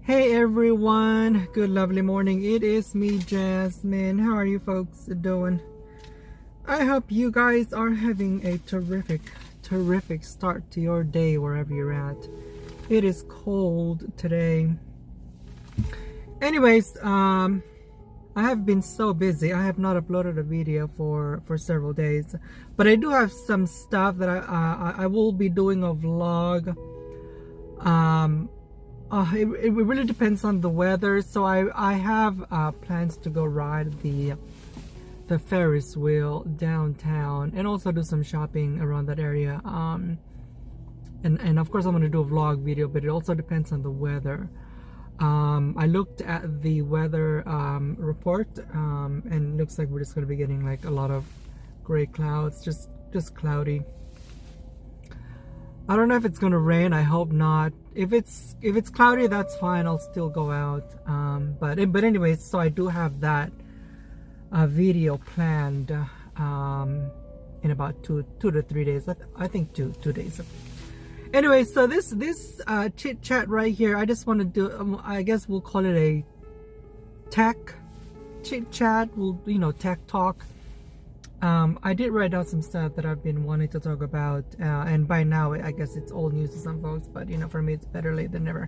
Hey everyone, good lovely morning. It is me, Jasmine. How are you folks doing? I hope you guys are having a terrific start to your day wherever you're at. It is cold today. Anyways, I have been so busy. I have not uploaded a video for several days, but I do have some stuff that I will be doing a vlog. It really depends on the weather. So I have plans to go ride the Ferris wheel downtown and also do some shopping around that area. And of course I'm going to do a vlog video, but it also depends on the weather. I looked at the weather report, and it looks like we're just going to be getting like a lot of gray clouds, just cloudy. I don't know if it's gonna rain. I hope not. If it's cloudy, that's fine. I'll still go out. But anyways, so I do have that video planned in about two to 3 days. I think two days. Anyway, so this chit chat right here, I just want to do. I guess we'll call it a tech chit chat. We'll tech talk. I did write down some stuff that I've been wanting to talk about, and by now I guess it's old news to some folks, but for me it's better late than never.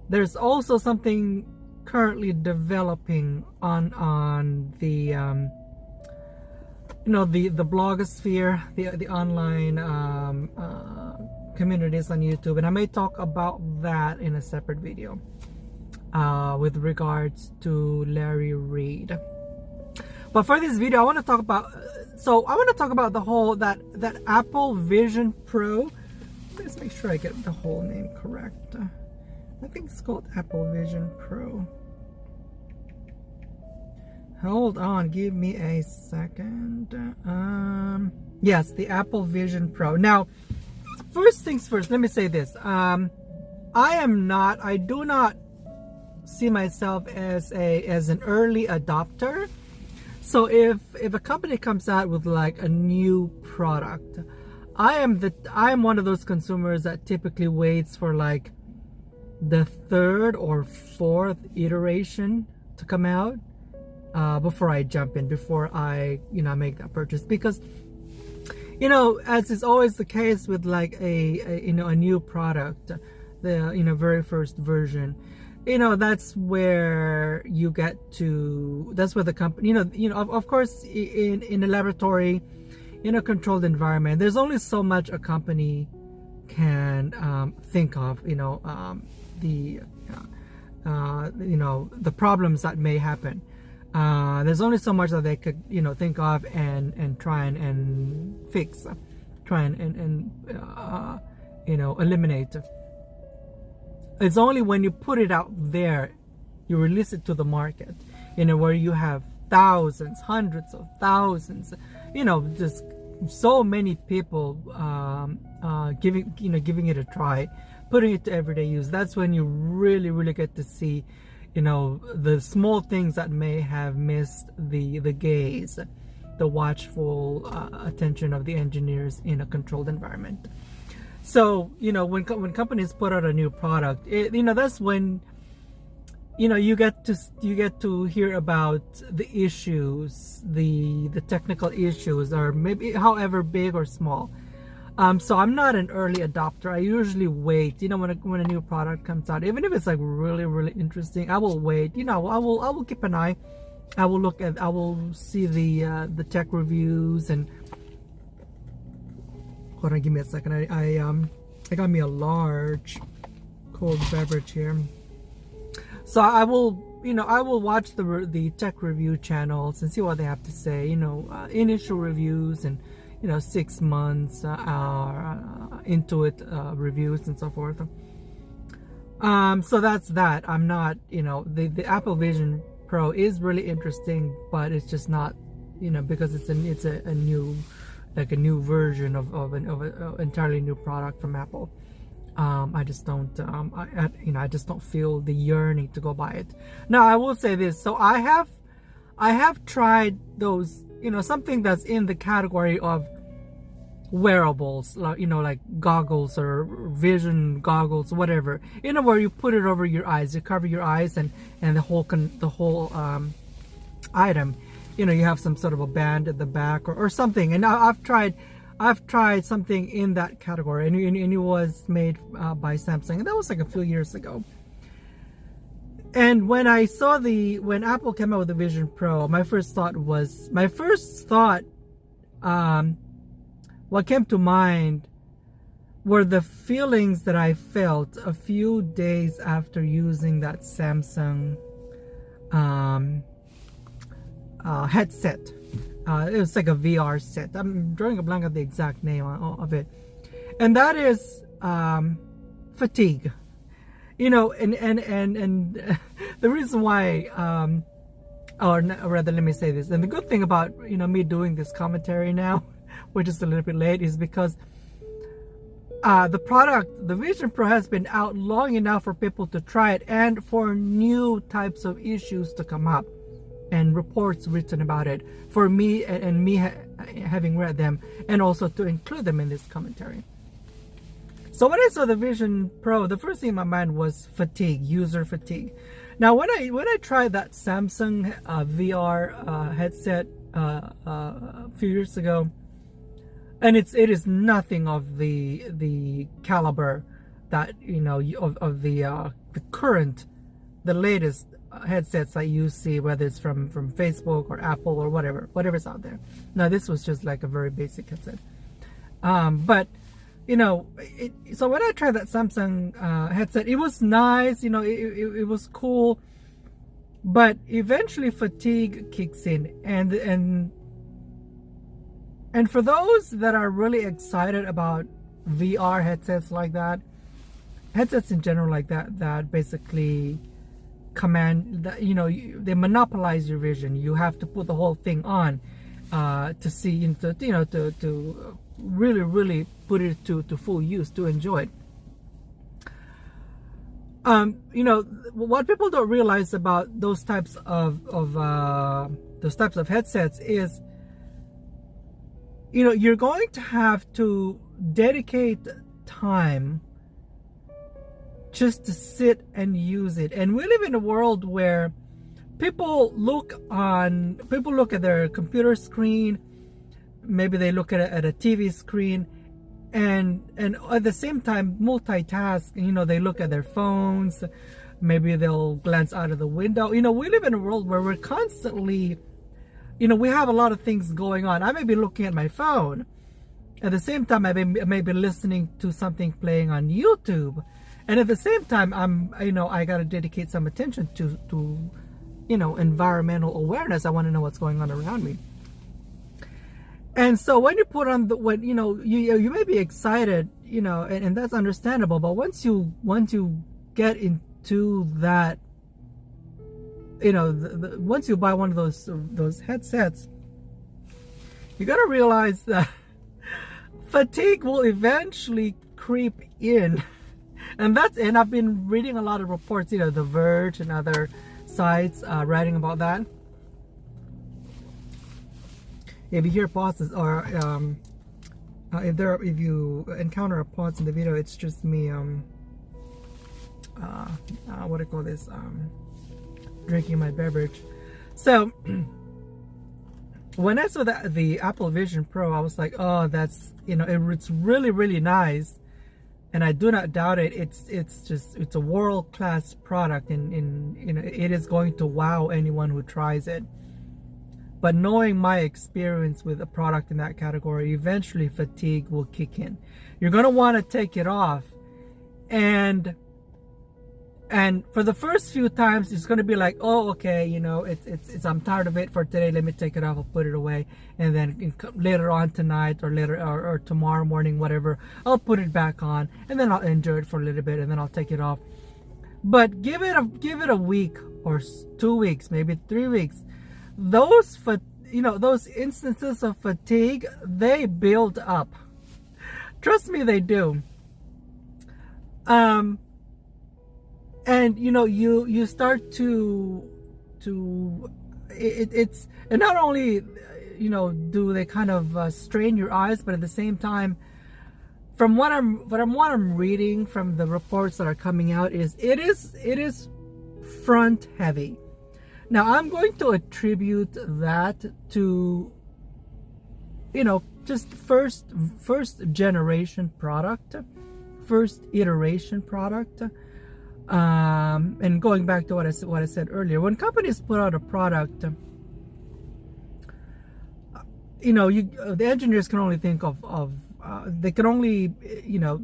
There's also something currently developing on the the blogosphere, the online communities on YouTube, and I may talk about that in a separate video with regards to Larry Reid. But for this video, I want to talk about the whole that Apple Vision Pro. Let's make sure I get the whole name correct. I think it's called Apple Vision Pro. Hold on, give me a second. Yes, the Apple Vision Pro. Now, first things first, let me say this. I do not see myself as an early adopter. So if a company comes out with like a new product, I am one of those consumers that typically waits for like the third or fourth iteration to come out before I jump in, before I make that purchase, because as is always the case with like a new product, the very first version, that's where you get to, that's where the company, of course in a laboratory, in a controlled environment, there's only so much a company can think of, the problems that may happen. There's only so much that they could, think of and try and fix, try and eliminate. It's only when you put it out there, you release it to the market, where you have thousands, hundreds of thousands, just so many people giving it a try, putting it to everyday use. That's when you really get to see, the small things that may have missed the gaze, the watchful attention of the engineers in a controlled environment. So when companies put out a new product, that's when you get to hear about the issues, the technical issues, or maybe however big or small. So I'm not an early adopter. I usually wait. When a new product comes out, even if it's like really interesting, I will wait. I will keep an eye. I will see the tech reviews. And hold on, give me a second. I got me a large cold beverage here. So I will watch the tech review channels and see what they have to say. Initial reviews and 6 months into it, reviews and so forth. So that's that. I'm not, the Apple Vision Pro is really interesting, but it's just not, because it's a new, like a new version of an entirely new product from Apple. I just don't I just don't feel the yearning to go buy it. Now I will say this, so I have tried those, something that's in the category of wearables, like goggles or vision goggles, whatever, where you put it over your eyes, you cover your eyes, and the whole item, you have some sort of a band at the back or something. And I've tried something in that category, and it was made by Samsung, and that was like a few years ago. And when Apple came out with the Vision Pro, my first thought, what came to mind were the feelings that I felt a few days after using that Samsung headset. It was like a VR set. I'm drawing a blank of the exact name of it, and that is fatigue. And the reason why, or rather, let me say this. And the good thing about me doing this commentary now, which is a little bit late, is because the Vision Pro has been out long enough for people to try it, and for new types of issues to come up, and reports written about it for me, and me having read them, and also to include them in this commentary. So when I saw the Vision Pro, the first thing in my mind was fatigue, user fatigue. Now when I tried that Samsung VR headset a few years ago, and it is nothing of the caliber that of the current, the latest headsets that you see, whether it's from Facebook or Apple or whatever's out there. Now this was just like a very basic headset, but so when I tried that Samsung headset, it was nice, it was cool, but eventually fatigue kicks in, and for those that are really excited about VR headsets like that, headsets in general like that basically command that, they monopolize your vision. You have to put the whole thing on to see, to really put it to full use, to enjoy it. What people don't realize about those types of headsets is, you're going to have to dedicate time just to sit and use it. And we live in a world where people look at their computer screen, maybe they look at a TV screen, and at the same time multitask. They look at their phones, maybe they'll glance out of the window. We live in a world where we're constantly, we have a lot of things going on. I may be looking at my phone, at the same time I may be listening to something playing on YouTube, and at the same time I got to dedicate some attention to environmental awareness. I want to know what's going on around me. And so when you put on you may be excited, and that's understandable, but once you get into that, once you buy one of those headsets, you got to realize that fatigue will eventually creep in. And I've been reading a lot of reports, The Verge and other sites writing about that. If you hear pauses, or if you encounter a pause in the video, it's just me what do I call this, drinking my beverage. So when I saw the Apple Vision Pro, I was like, oh, that's it's really, really nice, and I do not doubt it. It's a world-class product, and it is going to wow anyone who tries it. But knowing my experience with a product in that category, eventually fatigue will kick in. You're going to want to take it off, and for the first few times it's going to be like, oh, okay, it's I'm tired of it for today, let me take it off, I'll put it away, and then later on tonight or later or tomorrow morning, whatever, I'll put it back on, and then I'll enjoy it for a little bit, and then I'll take it off. But give it a week or 2 weeks, maybe 3 weeks. Those instances of fatigue, they build up. Trust me, they do. And you start to it's, and not only do they kind of strain your eyes, but at the same time, from what I'm reading from the reports that are coming out, is it is front heavy. Now I'm going to attribute that to just first generation product, first iteration product. And going back to what I said earlier, when companies put out a product, the engineers can only think of they can only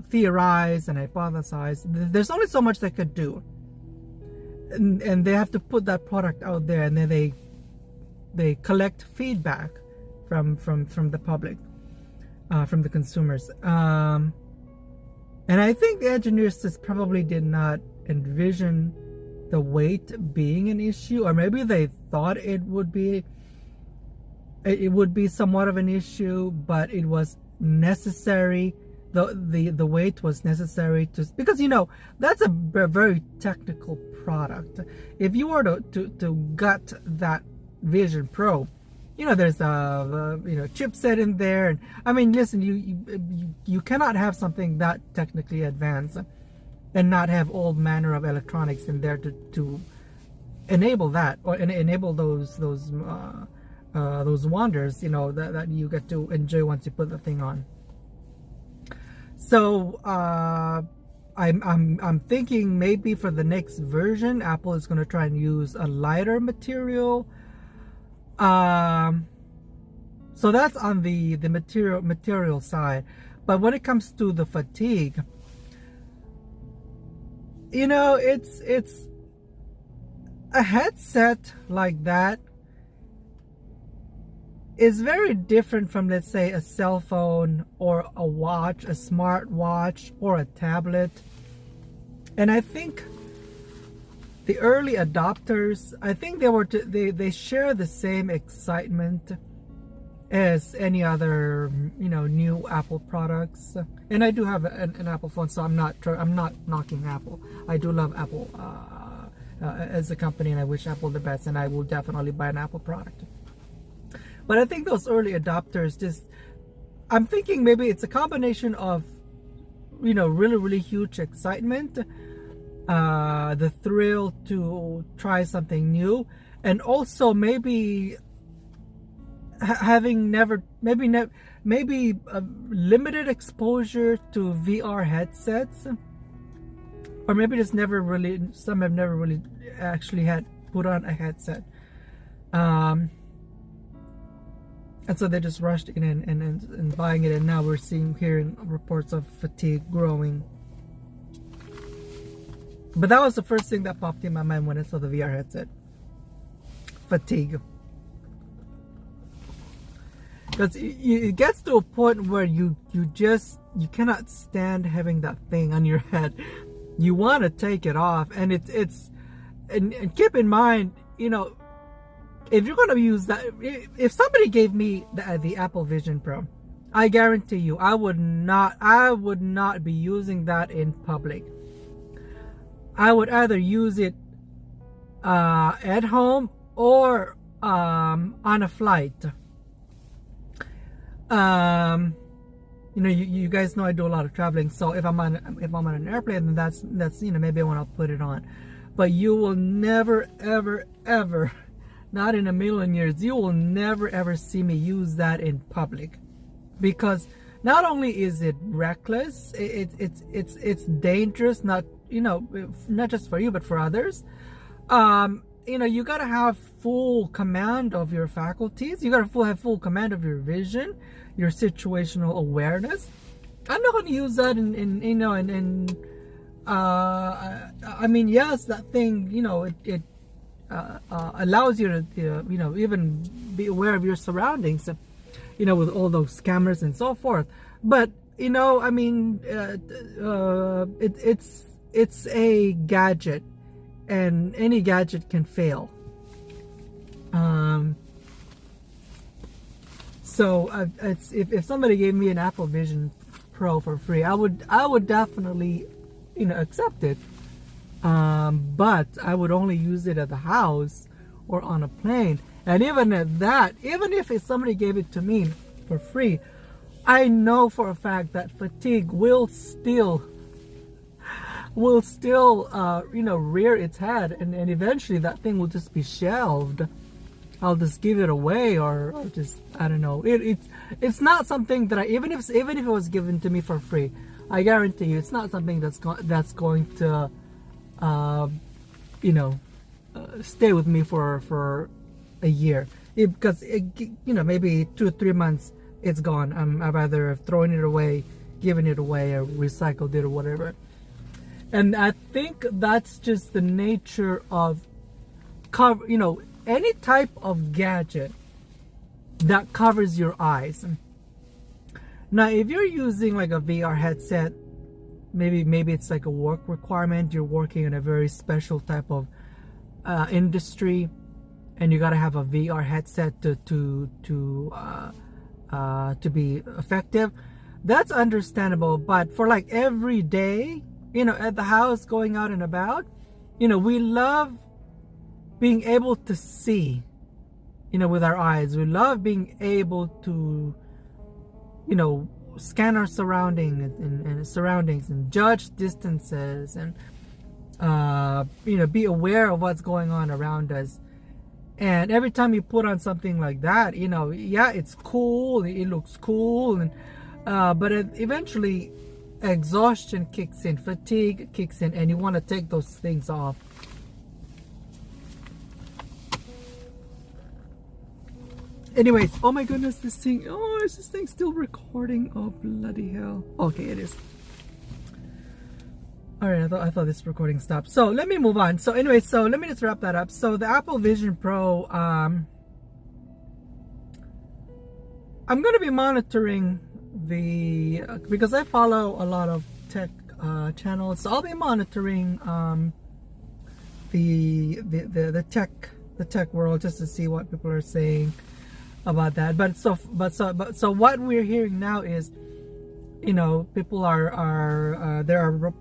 theorize and hypothesize. There's only so much they could do, and they have to put that product out there, and then they collect feedback from the public, from the consumers. And I think the engineers just probably did not envision the weight being an issue, or maybe they thought it would be somewhat of an issue, but it was necessary. The weight was necessary because that's a very technical product. If you were to gut that Vision Pro, there's a chipset in there, and I mean, listen, you cannot have something that technically advanced and not have all manner of electronics in there to enable that, or enable those wonders that you get to enjoy once you put the thing on. So I'm thinking maybe for the next version, Apple is going to try and use a lighter material. So that's on the material side. But when it comes to the fatigue, it's a headset like that is very different from, let's say, a cell phone or a watch, a smart watch or a tablet. And I think the early adopters, I think they share the same excitement as any other new Apple products. And I do have an Apple phone, so I'm not knocking Apple. I do love Apple as a company, and I wish Apple the best, and I will definitely buy an Apple product. But I think those early adopters I'm thinking maybe it's a combination of really, really huge excitement, the thrill to try something new, and also maybe having maybe a limited exposure to VR headsets, or maybe some have never really actually had put on a headset, and so they just rushed in and buying it, and now we're hearing reports of fatigue growing. But that was the first thing that popped in my mind when I saw the VR headset. Fatigue. Because it gets to a point where you cannot stand having that thing on your head. You want to take it off, and and keep in mind, if you're going to use that, if somebody gave me the Apple Vision Pro, I guarantee you, I would not be using that in public. I would either use it at home or on a flight. You guys know I do a lot of traveling, so if I'm on an airplane, then that's maybe when I'll put it on. But you will never, ever, ever, not in a million years, you will never ever see me use that in public, because not only is it reckless, it's dangerous, not just for you but for others. You gotta have full command of your faculties. You gotta have full command of your vision, your situational awareness. I'm not gonna use that I mean, yes, that thing, it allows you to even be aware of your surroundings, with all those cameras and so forth. But I mean, it's a gadget, and any gadget can fail. So if somebody gave me an Apple Vision Pro for free, I would definitely accept it. But I would only use it at the house or on a plane. And even at that, even if somebody gave it to me for free, I know for a fact that fatigue will still rear its head, and eventually that thing will just be shelved. I'll just give it away, or just, I don't know. It's not something that even if it was given to me for free, I guarantee you it's not something that's going to stay with me for a year. Because maybe 2-3 months it's gone. I've either thrown it away, given it away, or recycled it, or whatever. And I think that's just the nature of any type of gadget that covers your eyes. Now, if you're using like a VR headset, maybe it's like a work requirement. You're working in a very special type of industry, and you gotta have a VR headset to be effective. That's understandable. But for like every day, at the house, going out and about, we love being able to see, with our eyes. We love being able to, scan our surroundings and judge distances, and be aware of what's going on around us. And every time you put on something like that, it's cool, it looks cool, and but eventually exhaustion kicks in, fatigue kicks in, and you want to take those things off. Anyways, oh my goodness, is this thing still recording? Oh bloody hell. Okay, it is. Alright, I thought this recording stopped. So let me move on. So anyway, let me just wrap that up. So the Apple Vision Pro, I'm gonna be monitoring because I follow a lot of tech channels, so I'll be monitoring the tech world, just to see what people are saying about that. But so what we're hearing now is, people there are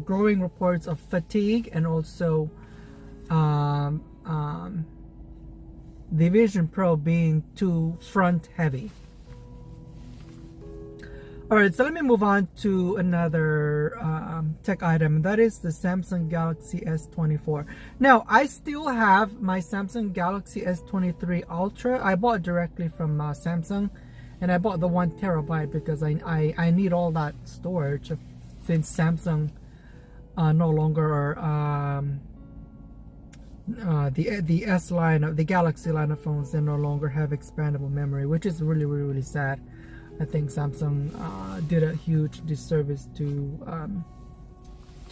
growing reports of fatigue, and also the Vision Pro being too front heavy. Alright, so let me move on to another tech item. That is the Samsung Galaxy S24. Now, I still have my Samsung Galaxy S23 Ultra. I bought directly from Samsung, and I bought the 1 terabyte because I need all that storage, since Samsung no longer the S line of the Galaxy line of phones, they no longer have expandable memory, which is really, really, really sad. I think Samsung did a huge disservice to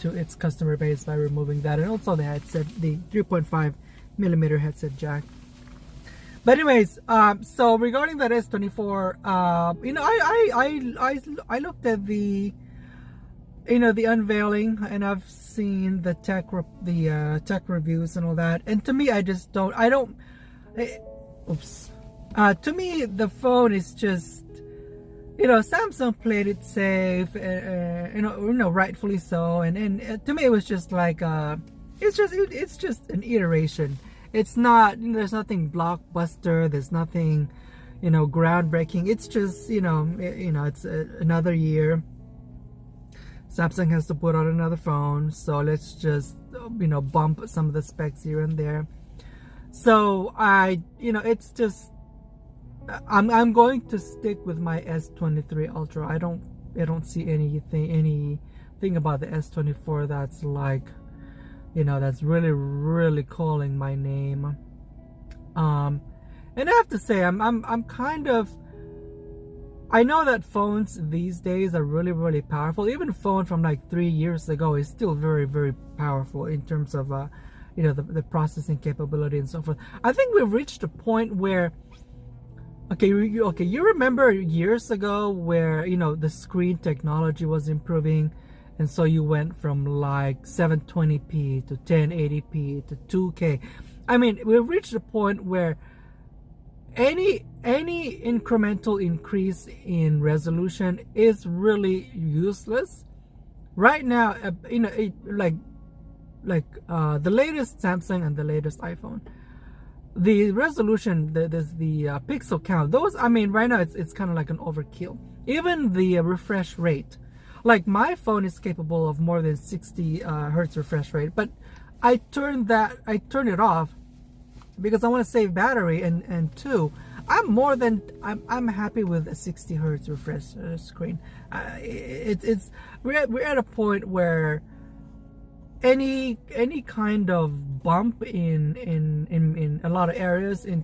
its customer base by removing that, and also the headset, the 3.5 millimeter headset jack. But anyways, so regarding that S24, I looked at the unveiling, and I've seen the tech reviews and all that, and to me, to me, the phone is just, Samsung played it safe, rightfully so, and to me it was just like it's just an iteration. It's not, there's nothing blockbuster, there's nothing, groundbreaking. It's just, it's another year. Samsung has to put out another phone, so let's just, bump some of the specs here and there. So it's just, I'm going to stick with my S23 Ultra. I don't see anything about the S24 that's like, that's really, really calling my name. And I have to say, I'm kind of, I know that phones these days are really, really powerful. Even a phone from like 3 years ago is still very, very powerful in terms of the processing capability and so forth. I think we've reached a point where, you remember years ago where the screen technology was improving, and so you went from like 720p to 1080p to 2K. I mean, we've reached a point where any incremental increase in resolution is really useless. Right now, the latest Samsung and the latest iPhone, the resolution, the pixel count, those, I mean, right now it's kind of like an overkill. Even the refresh rate, like my phone is capable of more than 60 hertz refresh rate, but I turned it off because I want to save battery, and two, I'm happy with a 60 hertz refresh screen. We're at a point where any kind of bump in a lot of areas in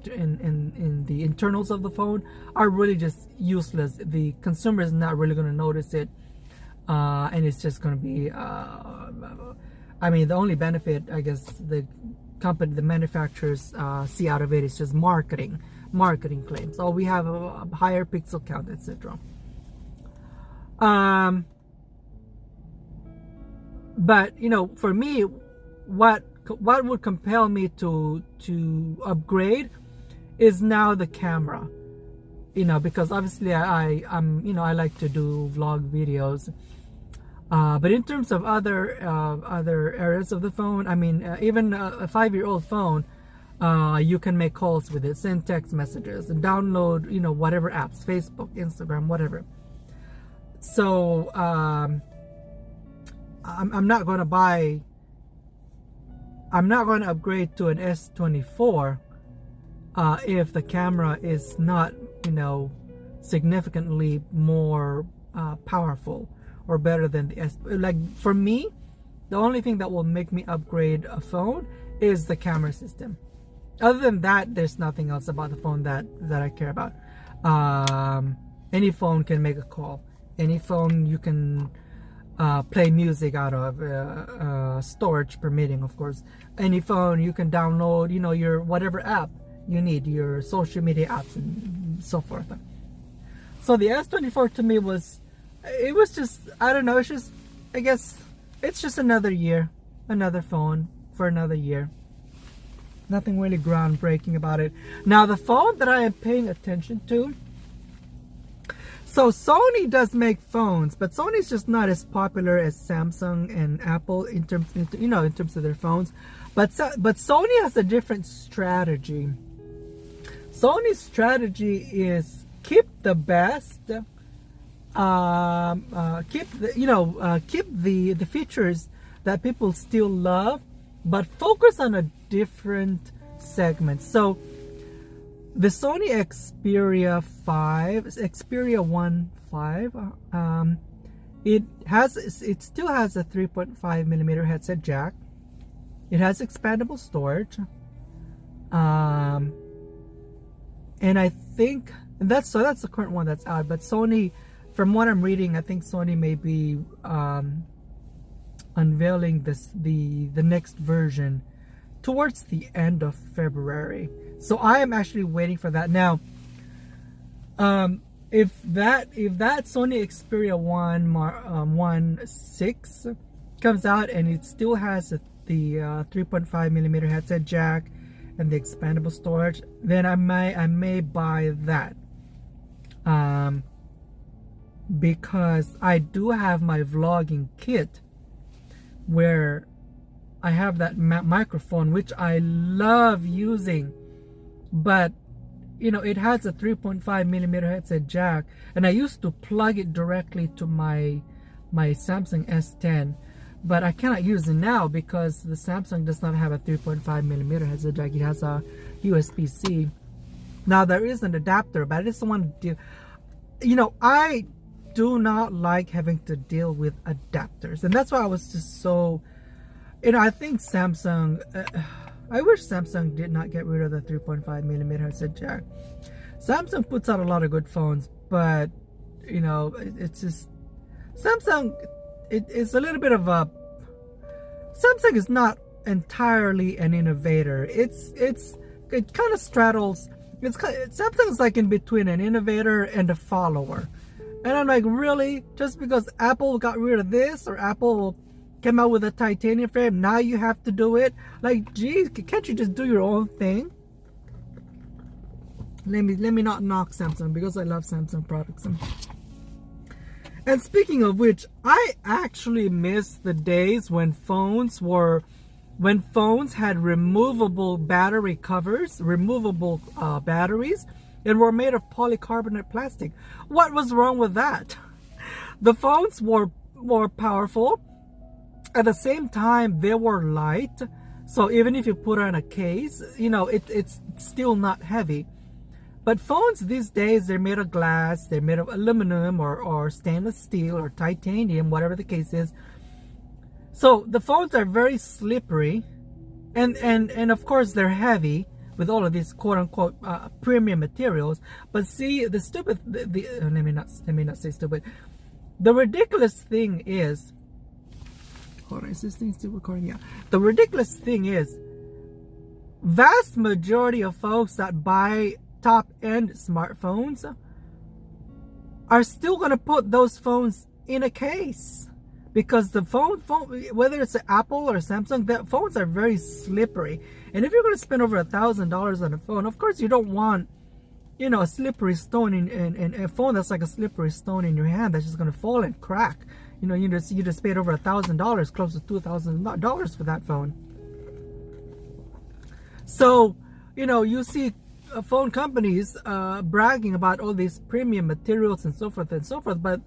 the internals of the phone are really just useless. The consumer is not really going to notice it, and it's just going to be I mean, the only benefit, I guess, the manufacturers see out of it is just marketing claims. Oh, we have a higher pixel count, etc. But you know, for me, what would compel me to upgrade is now the camera. You know, because obviously I'm you know, I like to do vlog videos. But in terms of other areas of the phone, I mean, even a 5-year-old phone, you can make calls with it, send text messages, and download, you know, whatever apps, Facebook, Instagram, whatever. So I'm not going to upgrade to an S24 if the camera is not, you know, significantly more powerful or better than the S. Like for me, the only thing that will make me upgrade a phone is the camera system. Other than that, there's nothing else about the phone that I care about. Any phone can make a call. Any phone you can play music out of, storage permitting, of course. Any phone you can download, you know, your whatever app you need, your social media apps and so forth. So the S24 to me was just, I don't know, it's just, I guess it's just another year, another phone for another year. Nothing really groundbreaking about it. Now the phone that I am paying attention to, so Sony does make phones, but Sony's just not as popular as Samsung and Apple in terms of their phones. But Sony has a different strategy. Sony's strategy is keep the best, keep the features that people still love, but focus on a different segment. So the Sony Xperia 1 5, it still has a 3.5mm headset jack. It has expandable storage, and I think that's the current one that's out. But Sony, from what I'm reading, I think Sony may be unveiling the next version towards the end of February. So I am actually waiting for that. Now, if that Sony Xperia 1.6 comes out and it still has the 3.5mm headset jack and the expandable storage, then I may buy that. Because I do have my vlogging kit where I have that microphone, which I love using, but you know, it has a 3.5mm headset jack, and I used to plug it directly to my Samsung S10, but I cannot use it now because the Samsung does not have a 3.5mm headset jack. It has a USB-C. Now there is an adapter, but I just want to do, you know, I do not like having to deal with adapters, and that's why I was just so, you know, I think Samsung, I wish Samsung did not get rid of the 3.5mm headset jack. Samsung puts out a lot of good phones, but you know, it's just Samsung, it's a little bit of a, Samsung is not entirely an innovator. It kind of straddles, Samsung's like in between an innovator and a follower. And I'm like, really? Just because Apple got rid of this, or Apple came out with a titanium frame, now you have to do it? Like, geez, can't you just do your own thing? Let me not knock Samsung, because I love Samsung products. And speaking of which, I actually miss the days when phones were when phones had removable battery covers, removable batteries, and were made of polycarbonate plastic. What was wrong with that? The phones were more powerful. At the same time, they were light. So even if you put on a case, it's still not heavy. But phones these days, they're made of glass, they're made of aluminum or stainless steel or titanium, whatever the case is. So the phones are very slippery, and of course they're heavy with all of these quote unquote premium materials. But see, the stupid, let me not say stupid. The ridiculous thing is, hold on, is this thing still recording? Yeah. The ridiculous thing is, vast majority of folks that buy top-end smartphones are still going to put those phones in a case, because the phone, whether it's an Apple or Samsung, the phones are very slippery. And if you're going to spend over $1,000 on a phone, of course you don't want, a slippery stone in a phone that's like a slippery stone in your hand that's just going to fall and crack. You just paid over $1,000, close to $2,000 for that phone. So, you see phone companies bragging about all these premium materials and so forth, but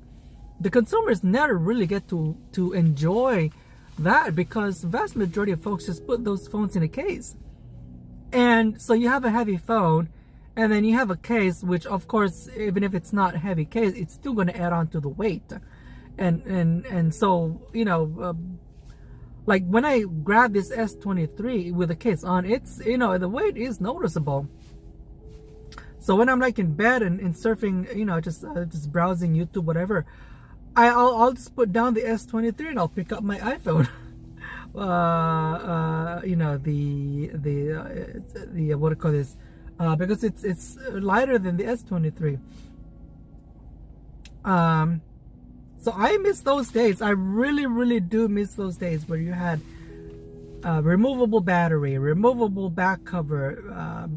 the consumers never really get to enjoy that, because the vast majority of folks just put those phones in a case. And so you have a heavy phone, and then you have a case, which of course, even if it's not a heavy case, it's still going to add on to the weight. And so, like when I grab this S23 with the case on, it's, the weight is noticeable. So when I'm like in bed and surfing, just browsing YouTube, whatever, I'll just put down the S23 and I'll pick up my iPhone. The what do you call this? Because it's lighter than the S23. So I miss those days. I really do miss those days where you had removable battery, removable back cover,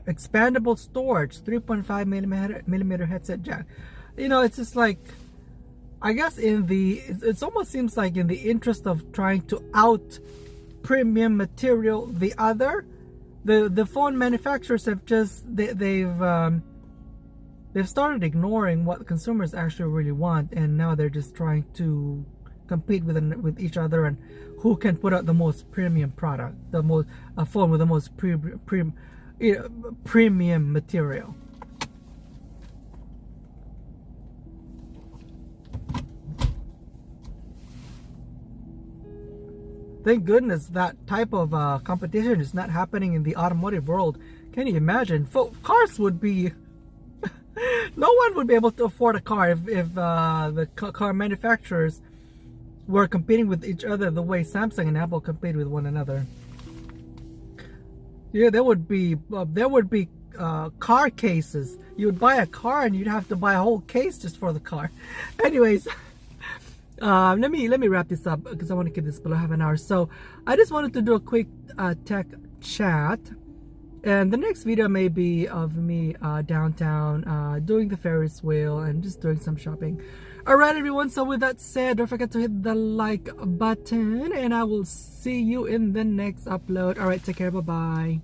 expandable storage, 3.5 millimeter headset jack. It's just like, I guess it almost seems like in the interest of trying to out premium material the phone manufacturers have just they've started ignoring what consumers actually really want, and now they're just trying to compete with each other and who can put out the most premium product, a phone with the most premium material. Thank goodness that type of competition is not happening in the automotive world. Can you imagine? Cars would be no one would be able to afford a car if the car manufacturers were competing with each other the way Samsung and Apple compete with one another. Yeah, there would be car cases. You would buy a car and you'd have to buy a whole case just for the car. Anyways, let me wrap this up because I want to keep this below half an hour. So I just wanted to do a quick tech chat, and the next video may be of me downtown doing the Ferris wheel and just doing some shopping. Alright everyone, so with that said, don't forget to hit the like button, and I will see you in the next upload. Alright, take care, bye bye.